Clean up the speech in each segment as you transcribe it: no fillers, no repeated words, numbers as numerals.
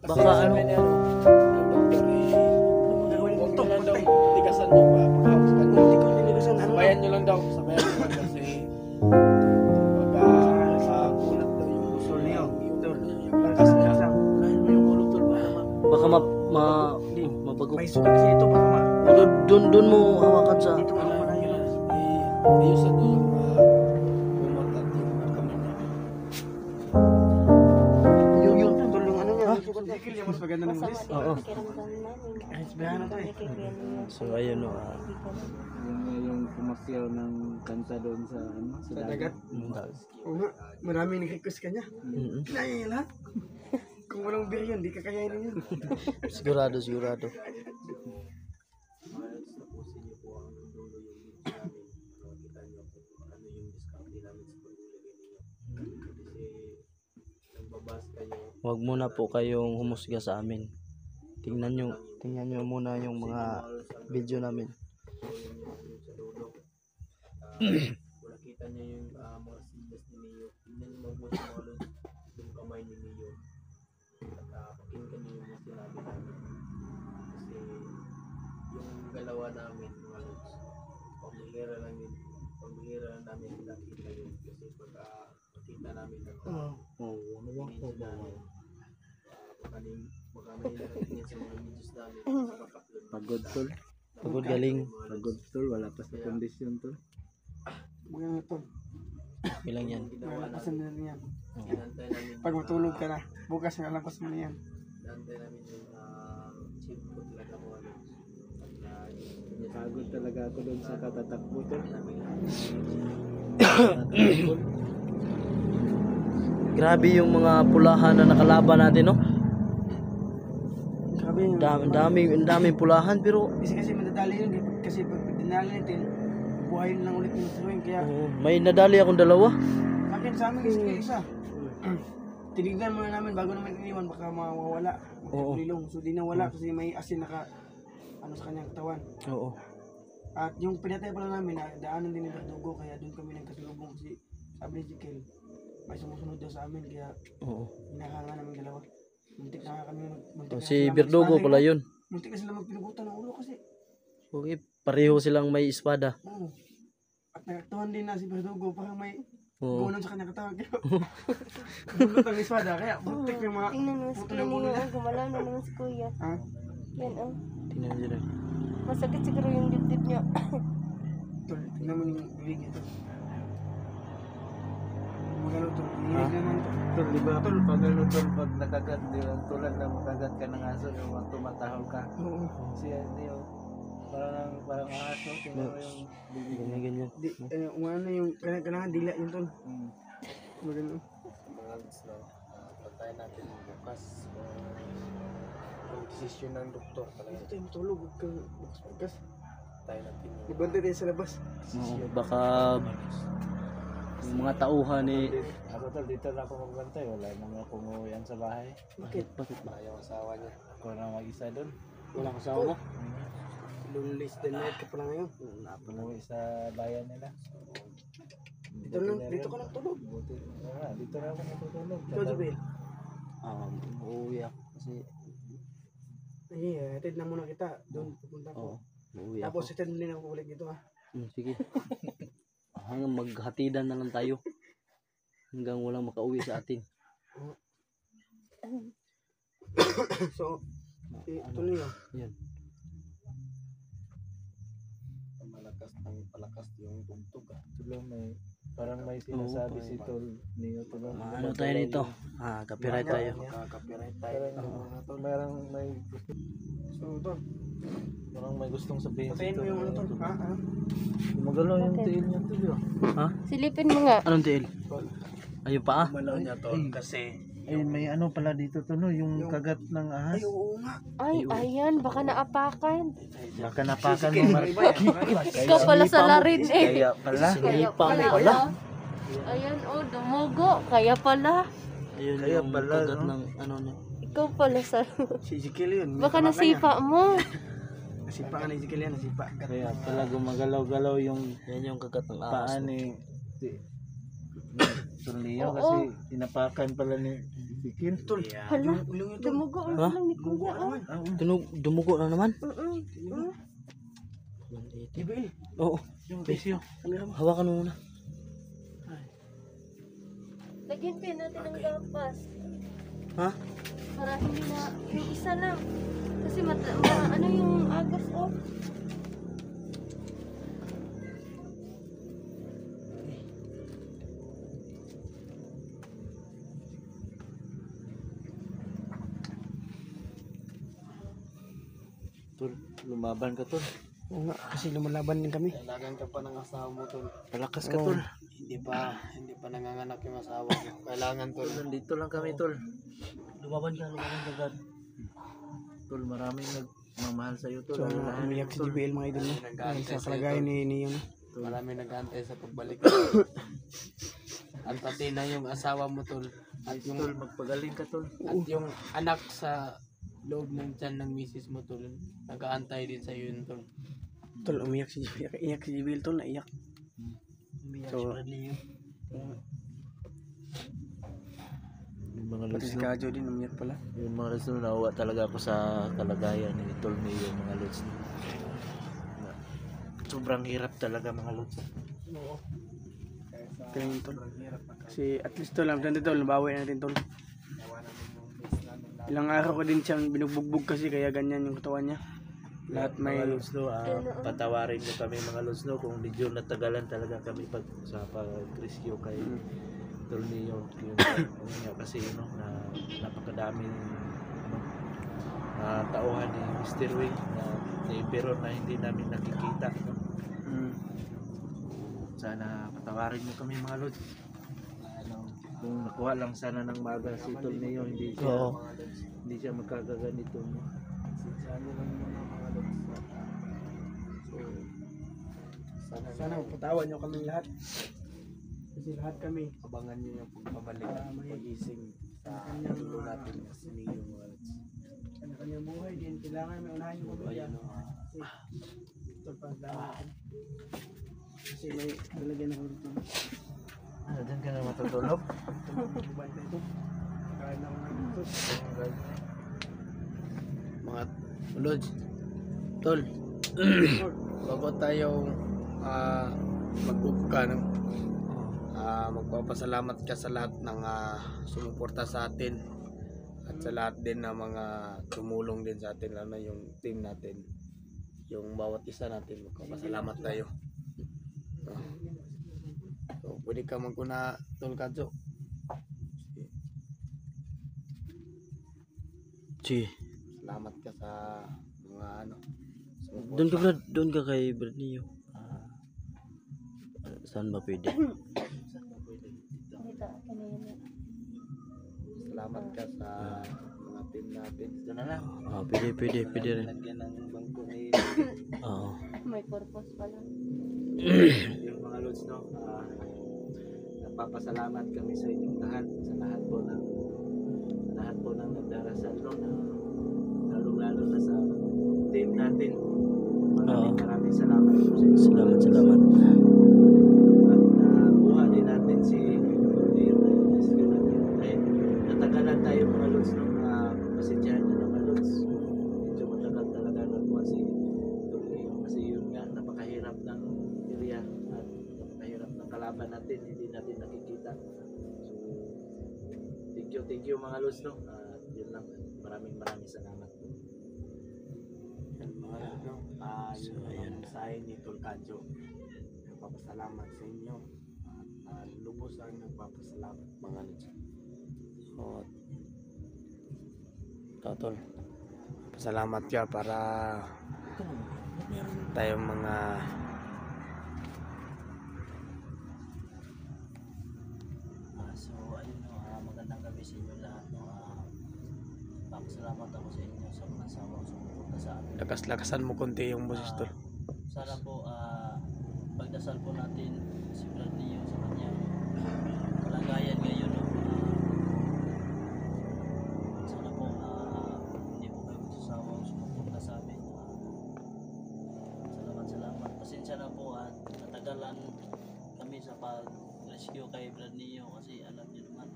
Baka ano. Tigasan mo pa. Sabayan nyo lang daw. Sabayan nyo lang kasi pagka sa kunat daw yung uso niyo. Yung lakas niya. Unahin mo yung ulo tol. Baka mabago. May sukat kasi ito. Baka ma... Doon mo hawakan sa... Ito ano na yun. Ayos sa doon. Bumatat yung kamay niya. Yung tol yung ano niya. Sikil niya mas maganda ng ulis. Oo. Ay, sabayan na to eh. So ayun o. Yung pumakyal ng kanta doon sa ano Sa dagat. Oo nga. Maraming nag-request kanya. Kinaya niya lahat. Kung walang beer yun, di kakayanin yun. Sigurado. Huwag muna po kayong humusga sa amin. Tingnan nyo muna yung mga video namin. Nakita niya yung mga sigas ni Mio. Tingnan niyo mabuti yung kamay ni Mio. At pakinggan niyo yung mga sinabi namin. Kasi yung galawa namin mga lods, pamihira lang namin nakita yun. Kasi pagka makita namin na baka may nakatingin sa mga videos namin sa pag-upload. pagod tol. Pagod galing. Pagod tol, wala pa sa kondisyon tol. Mga ito. Ilang yan. Nalapasan na rin yan. Inantay namin Pag matulog ka na, bukas nalapas mo na yan. inantay namin yung chip ko talaga mga lods. Pagod talaga ako doon sa katatakbo tol. Grabe yung mga pulahan na nakalaban natin, no? Grabe yun. Daming pulahan pero Kasi madadali yun. Kasi pag dinali natin, buhayin lang ulit yung throwing. Kaya may nadali akong dalawa. akin sa amin is isa. Tinignan muna namin bago naman iniwan. Baka mawawala. Oo. Magkapulilong. So di nawala kasi may asin naka sa kanyang katawan. Oo. At yung pinatay pala namin, daanan din ni Verdugo. Kaya doon kami nagkasalubong kasi sabi ni Jekyll, may sumusunod daw sa amin. Kaya Oo. hinahanga namin dalawa. Muntik na kami Si Verdugo pala yun. Muntik na sila magpinugutan ng ulo kasi. Okay, pareho silang may espada. Oo. At nagaktuhan din na si Verdugo parang may Oo. gunan sa kanyang katawan. Kaya bunot ang espada. Kaya muntik yung mga Tingnan mo, puto screen ng ulo niyo. niya. Gumalaw na naman si Kuya. Ha? Yan, oh. Tingnan nyo lang. Masakit siguro yung dibdib niya. Tol, tingnan mo yung bibig ito. Magalaw tol. Hihig naman to. Tol, di ba tol, pag ano tol, pag nakagat, di ba, tulad na makagat ka ng aso, yung mga tumatahol ka. Oo. Siya, di ba, parang aso, tingnan mo yung bibig. Ganyan. Di, umano yung kailangan dila yun tol. Magano. Mga lods no, pantayan natin bukas yung desisyon ng doktor talaga. Ito tayo matulog. Huwag kang bukas-bukas. Tayo natin yung Magbantay tayo sa labas. Oo, baka yung mga tauhan ni... Ako tol, dito na ako magbantay, wala naman akong uuwian sa bahay. Bakit? yung asawa niya. Ako na mag-isa doon. Wala kang sawa mo? Lonely the night ka pala ngayon. Umuwi sa bayan nila. Dito ka lang tulog. Buti. Dito na ako matutulog. Ikaw, Jubel. Uuwi ako kasi... Ay, hatid na muna kita. Doon pupunta Oo, ko. uuwi ako. Tapos hatid mo din ako ulit dito ha. Sige. Hanggang maghatidan na lang tayo. Hanggang walang makauwi sa atin. So, tuloy yun. Yan. Palakas yung tugtog Tulong parang may sinasabi si Tol Neo. Ano tayo nito? Copyright tayo. Copyright tayo. Parang may So, tol. parang may gustong sabihin Patayin mo yung ano tol. Ha? Ha? Gumagalaw yung tiil niya Tol. Ha? Silipin mo nga. Anong tiil? Ayun pa Malaw niya to kasi Ay, may ano pala dito to no, yung kagat ng ahas. Ay, oo nga. Ay, ayan. Baka naapakan. Baka napakan mo Ikaw pala sa larin eh. Kaya pala. Kaya pala. pala. Ayan, oh, dumugo. Kaya pala. Ayun Kaya yung pala, kagat no? ng ano niya. Ikaw pala sa... Si Ezekiel yun. Baka nasipa mo. Nasipa ka na Ezekiel yan. Nasipa. Kaya pala gumagalaw-galaw yung Yan yung kagat ng ahas. paa ni Tol Neo Oo. kasi inapakan pala ni Bikin. Tol, Hala, yung ulong yun tol. dumugo ang Ha? ulang ni Kuya. Oh. Dumugo na naman. Jibil, Oo. yung presyo. Kamera mo. Hawakan mo muna. Lagyan pa natin ng gapas. Ha? Para hindi na, yung isa lang. Kasi ano yung agas oh. Tol, lumaban ka tol. Oo nga, kasi lumalaban din kami. Kailangan ka pa ng asawa mo tol. Palakas ka tol. Hindi pa nanganganak yung asawa mo. Kailangan tol. Tol, nandito lang kami tol. Lumaban ka agad. Tol, maraming nagmamahal sa iyo tol. So, Alalahanin umiyak mo, si tol. JBL mga idol mo. Dahil sa kalagayan ni yun. Marami nag-aantay sa pagbalik. Antatin na yung asawa mo tol. At yung, Tol, magpagaling ka tol. at yung anak sa loob ng tiyan ng misis mo tol. Nag-aantay din sa iyo yun tol. Tol, umiyak si JBL. Iyak si JBL tol, naiyak. So, Yung mga pati lods si no. Kajo din umiyak pala. Yung mga lods no, nawa talaga ako sa kalagayan ni tol ni yung mga lods no. Sobrang hirap talaga mga lods. Ganyan tol. Kasi at least tol, nandito tol, nabawi natin tol. Ilang araw ko din siyang binubugbog kasi kaya ganyan yung katawan niya. Lahat may Mga lods no, patawarin nyo kami mga lods no kung medyo natagalan talaga kami sa pag-rescue kay tol niyo yung kasi no na napakadaming tauhan ni Mr. Wing na pero na hindi namin nakikita no? Sana patawarin niyo kami mga lods. Kung nakuha lang sana ng maga si tol niyo hindi siya magkakaganito no? sana patawan niyo kami lahat. Kasi lahat kami Abangan niyo yung pagbabalik at pagising sa kanyang dulo natin kasi yung mga lods. kanyang buhay din. Kailangan may unahin yung pamilya. Kasi ito pa natin. Kasi may lalagyan ako dito. Diyan ka na matutulog. Bantay ito. Kain ako nga dito. Mga lods. Tol. Bago tayo magbubuka no? Magpapasalamat ka sa lahat ng sumuporta sa atin at sa lahat din ng mga tumulong din sa atin, lalo na yung team natin, yung bawat isa natin. Magpapasalamat tayo. So, pwede ka magkuna tol Kadjo. Sige. Salamat ka sa mga sumuporta. Doon ka Brad, doon ka kay Brad niyo. Saan ba pwede? Dito, kanina. Salamat ka sa mga team natin. Ito na lang. Pwede rin. Lagyan ng bangko ni Oo. May purpose pala. yung mga lods no. Nagpapasalamat kami sa inyong lahat, sa lahat po ng nagdarasal no, lalo na sa team natin. Maraming salamat po sa inyo. Salamat. At nakuha din natin si rescue natin. Ay, natagalan tayo mga lods no. Pasensyahan nyo naman lods. Medyo matagal talaga nakuha si Torneo kasi yun nga napakahirap ng area at napakahirap ng kalaban natin, hindi natin nakikita. So thank you mga lods no. Yun lang, maraming salamat po. Yan mga ano, yun ang mensahe ni Tol Kadjo. Nagpapasalamat sa inyo. At lubos ang nagpapasalamat mga lods. Oo. Totol. Pasalamat ka para meron tayong mga So ayun no, magandang gabi sa inyo lahat no. Papasalamat ako sa inyo sa mga sawang sumuporta sa amin. lakas-lakasan mo konti yung boses Tol. Sana po pagdasal po natin si Brad niyo sa kanyang kalagayan ngayon no. Sana po hindi po kayo magsasawang sumuporta sa amin. Salamat. Pasensya na po at natagalan kami sa pag-rescue kay Brad niyo kasi alam niyo naman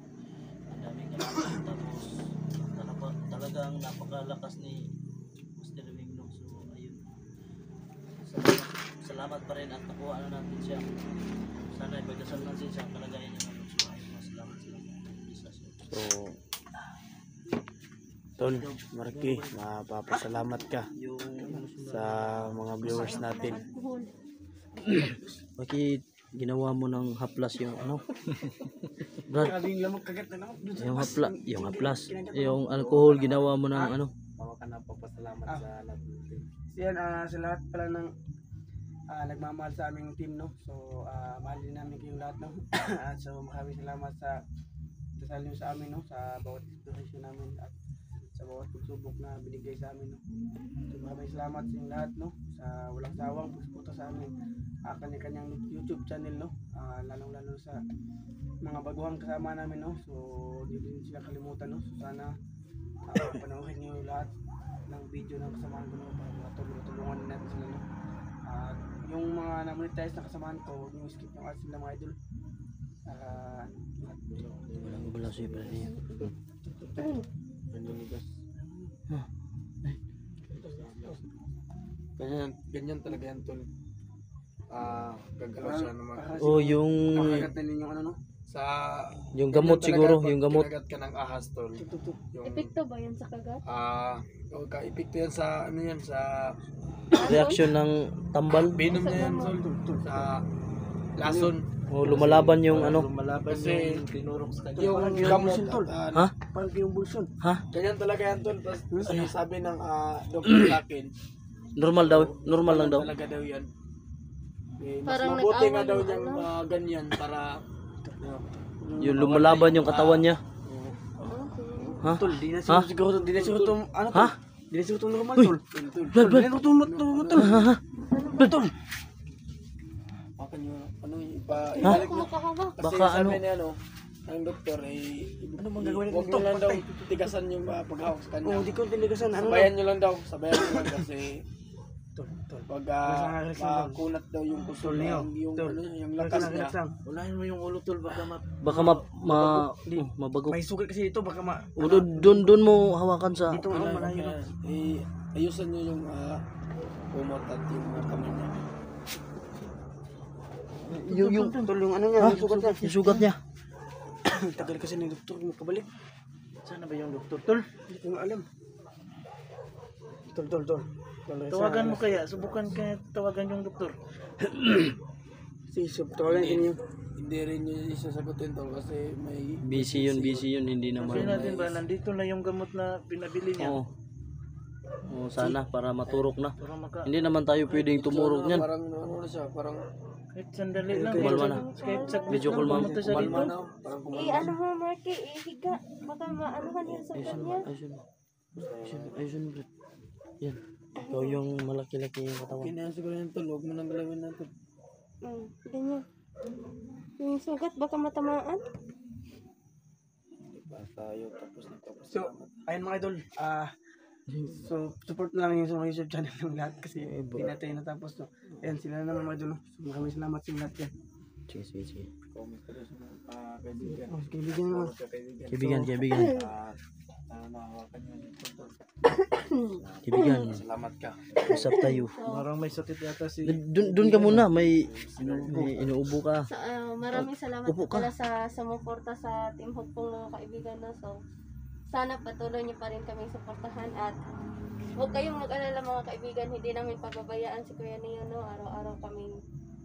ang daming kalaban tapos Talagang napakalakas ni Master Migno. So ayun. Salamat pa rin at nakuha na natin siya. Sana ipagdasal natin siya kalagayan niya. So ayun, salamat. So, Tol, Marky, mapapasalamat ka Yung sa mga viewers natin. bakit ginawa mo ng haplas yung ano? Brad, Kaming lamang kagat na lang. yung haplas, yung alcohol ginawa mo ng ano? Bawa ka na papasalamat sa lahat natin. So yan, sa lahat pala ng nagmamahal sa aming team, no? So, mahal din namin kayong lahat, no? At so, maraming salamat sa dasal nyo sa amin, no? Sa bawat inspiration namin at sa bawat pagsubok na binigay sa amin, no? So, maraming salamat sa inyong lahat, no? Sa walang sawang pagsuporta sa amin kanya-kanyang YouTube channel, no? Lalong-lalo sa mga baguhang kasama namin, no? So, hindi din sila kalimutan, no? So, sana panoorin nyo lahat ng video ng kasamahan ko, no? Para tulungan natin sila, no? At yung mga na-monetize na kasamahan ko, huwag nyo skip yung ads nila, mga idol. Walang bala siya pala niya. Ganyan talaga yan, Tol. Gagalaw siya naman. Oh, yung Nakagat na ninyo ano, no? Sa yung gamot ganyan siguro, talaga, yung pag gamot. kinagat ka ng ahas, Tol. Yung Epekto ba yan sa kagat? epekto yan sa ano yan, sa Reaction ng tambal. venom niya yan, Tol. Sa lason. O lumalaban yung ano? Lumalaban kasi tinurok sa kanya. yung gamot, gamot, Tol. Ha? Parang yung bulsyon. Ha? ganyan talaga yan, Tol. Tapos sabi ng doktor sa akin, Normal daw, normal lang daw. talaga daw yan. Mas Parang mabuti nga nag-away daw yung niyang ano. ganyan para Yung lumalaban yung katawan niya. Ha? Tol, di na Ha? siguro, di na siguro itong, ano, Ha? Tol? Di na siguro itong normal, Uy! Tol. Brad, Di na siguro itong Tol. Tol. baka nyo, ano, ibalik nyo. Kumakahawa. Kasi Baka sabi ano? niya, ng doktor, Ano bang gagawin huwag nito? nyo lang daw tigasan yung paghawak sa kanya. Oh, di ko tiligasan. Ano Sabayan nyo lang daw, sabayan nyo lang kasi Tol, Tol. pag Relax lang, Tol. makunat daw yung puso Tol, niya, Leo. yung, Tol. ano, yung Relax lakas lang, niya. relax lang. Unahin mo yung ulo, Tol, baka Baka mabago. May sugat kasi dito, baka O, doon mo hawakan sa dito, ano, malayo na. ayusan nyo yung umot at yung kamay niya. Yung Tol, yung ano niya, yung sugat niya. yung sugat niya. Tagal kasi ng doktor, makabalik. Sana ba yung doktor? Tol, hindi ko nga alam. Tol. Tawagan mo kaya, subukan kaya tawagan yung doktor. Tawagan niyo. Hindi rin niya isasagutin, Tol, kasi may Busy yun, hindi naman. Sabihin natin ba, nandito na yung gamot na pinabili niya. Oo. Oh, sana para maturok na. Para maka... Hindi naman tayo pwedeng tumurok niyan. Parang ano na siya, parang Kahit sandali lang. Kumalma na. Kahit saglit Medyo lang kumalma. pumunta siya kumalma dito. na. Parang kumalma. Ano mo, Marky, ihiga. Baka maanuhan yung sugat niya. Ayun, Brad. Yan. Ikaw yung malaki-laki yung katawan. Kinayan siguro yung tulog mo nang galawin natin. Ganyan. Yung sugat, baka matamaan. Diba tayo tapos na. So, ayun mga idol, so support na lang yung sa mga YouTube channel ng lahat kasi hindi natin natapos to. Ayan, sila na naman mga idol. So, maraming salamat sa lahat yan. Sige. Comment ko rin sa mga kaibigan. Oh, kaibigan naman. Sa kaibigan. Kaibigan. Sana nahawakan nyo yung tulog. Kaibigan. Salamat ka. Usap tayo. Parang may sakit yata si... Doon ka muna. May inuubo ka. So, maraming salamat Upo ka. pala sa sumuporta sa Team Hope kong mga kaibigan. No? So, sana patuloy niyo pa rin kaming suportahan at huwag kayong mag-alala mga kaibigan, hindi namin pababayaan si Kuya Neo, no?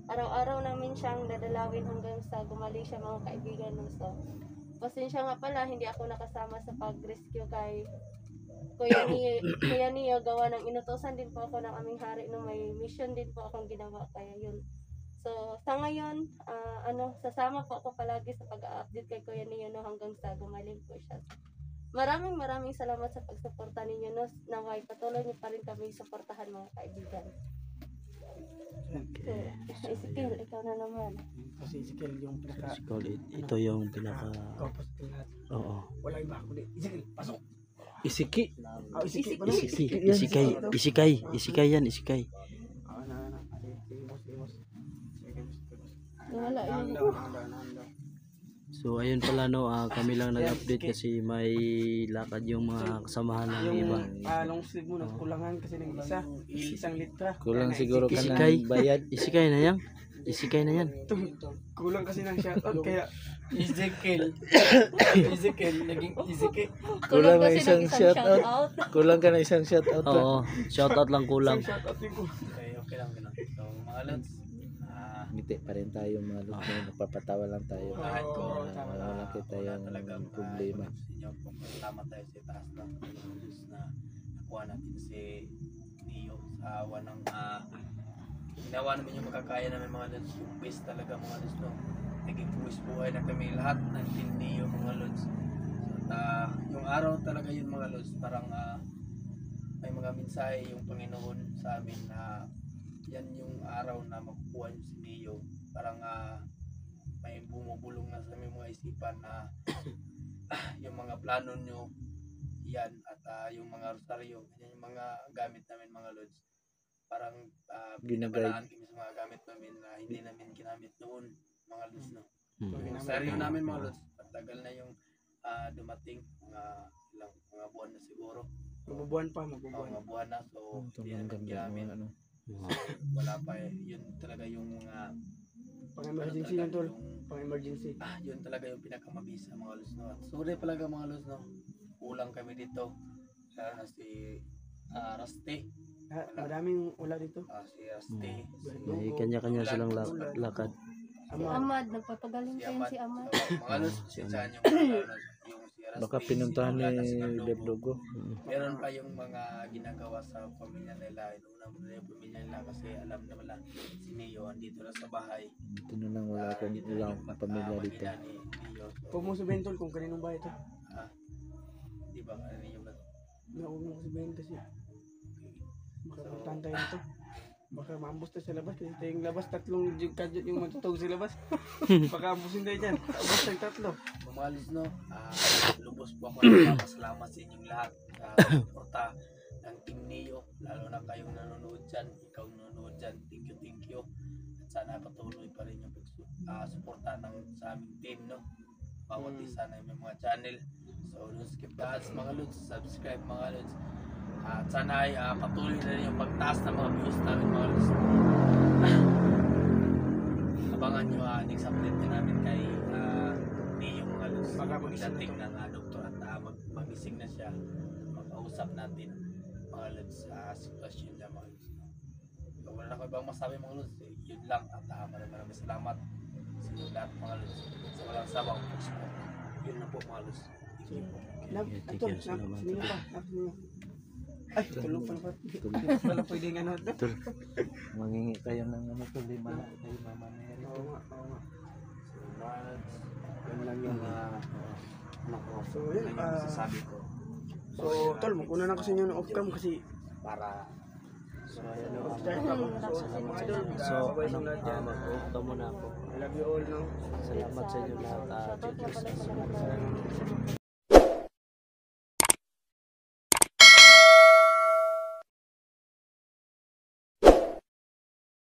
Araw-araw namin siyang dadalawin hanggang sa gumaling siya mga kaibigan, no? So, pasensya nga pala, hindi ako nakasama sa pag-rescue kay Kuya Neo, gawa ng inutosan din po ako ng aming hari, no? May mission din po akong ginawa, kaya yun. So, sa ngayon, sasama po ako palagi sa pag-update kay Kuya Neo, no? Hanggang sa gumaling po siya. Maraming salamat sa pagsuporta ninyo, no? Naway patuloy niyo pa rin kami suportahan mga kaibigan. So, Ezekiel, ikaw na naman. Kasi Ezekiel yung pinaka... Ito yung pinaka... Kapos ng lahat. Oo. Wala iba ako di. Ezekiel, pasok. Isiki. Ezekiel. Isikay yan. Sige, boss. Wala yun. So, So ayun pala no, kami lang nag-update kasi may lakad yung mga kasamahan ng iba. Yung long sleeve mo kulangan kasi ng isang litra. Kulang Kaya siguro ka Isikay. ng bayad. Isikay na yan. Isikay na yan. kulang kasi ng shoutout kaya Ezekiel. Naging Ezekiel. Kulang na kasi isang ng shoutout. shoutout. Kulang ka ng isang shoutout. Oo, shoutout lang kulang. isang shoutout din ko. Okay lang. So, mga lods, Ngiti pa rin tayo mga lods. Nagpapatawa lang tayo. unahan ko. Wala kita yung problema. Salamat tayo sa taas ng Diyos na nakuha natin si Neo sa awa ng ginawa namin yung makakaya namin mga lods. Yung best talaga mga lods, no? Naging buwis buhay na kami lahat ng Team Neo mga lods. At yung araw talaga yun mga lods, parang may mga mensahe yung Panginoon sa amin na yan yung araw na makukuha yung si Neo. Parang may bumubulong na sa aming mga isipan na yung mga plano nyo yan at yung mga rosaryo, yan yung mga gamit namin mga lods. Parang binabalaan kami sa mga gamit namin na hindi namin ginamit noon mga lods, no? Yung rosaryo namin mga lods, patagal na yung dumating, mga buwan na siguro. Mabubuan pa, Mga buwan na, so hindi namin ginamit. Ano. Wala pa eh. Yun talaga yung mga pang-emergency yun tol. Pang-emergency. yun talaga yung pinakamabisa mga lods, no? At sorry talaga mga lods, no? Kulang kami dito. Lalo na si Rusty. Madaming wala dito. Si Rusty. May kanya-kanya silang lakad. Si Amad, nagpapagaling pa yun si Amad. Mga lods, saan yung si Rusty. Baka pinuntahan ni Beblogo. Meron pa yung mga ginagawa sa pamilya nila. Inuna mo na yung pamilya nila kasi alam naman lang si Neo andito na sa bahay. Dito na lang wala akong ilang pamilya dito. Huwag mo sabihin tol kung kaninong bahay ito. Di ba? Ano yung ba? Huwag mo sabihin kasi makapuntahan tayo dito. Baka maambos tayo sa labas kasi tayong labas tatlong kadyot yung matutog sa labas. Baka ambusin tayo dyan. Ambos tayo tatlo. Pumalis, no? Lubos po ako nagpapasalamat sa inyong lahat sa suporta ng Team Neo, lalo na kayong nanonood dyan, ikaw nanonood dyan, thank you. At sana patuloy pa rin yung suporta sa aming team, no? Bawat isa na may mga channel. So don't skip the ads mga lods, subscribe mga lods. At sana ay patuloy na rin yung pagtaas ng mga views namin mga lods. Abangan nyo next update din namin kay Neo mga lods. Baka Pagdating ng doktor at magising na siya, makausap natin mga lods sa sitwasyon niya mga lods. So wala na ko ibang masabi mga lods, yun lang at maraming salamat sa inyo lahat mga lods sa walang sawang support. Yun na po mga lods. Thank you po. Tol, sino pa? Ay, tulog pa naman. Wala pwedeng ano ito. Mangingi kayo ng ano to, lima na kayo Mama Mary. Oo nga. So mga lods, yun lang yung So yun, masasabi ko. so tol, maguna na kasi nyo ng off-cam kasi Para start pa ako. So mga idol, So, babay sa lahat dyan. mag-off ka muna ako. I love you all, no? Salamat sa inyo lahat. Shoutout nga pala sa mga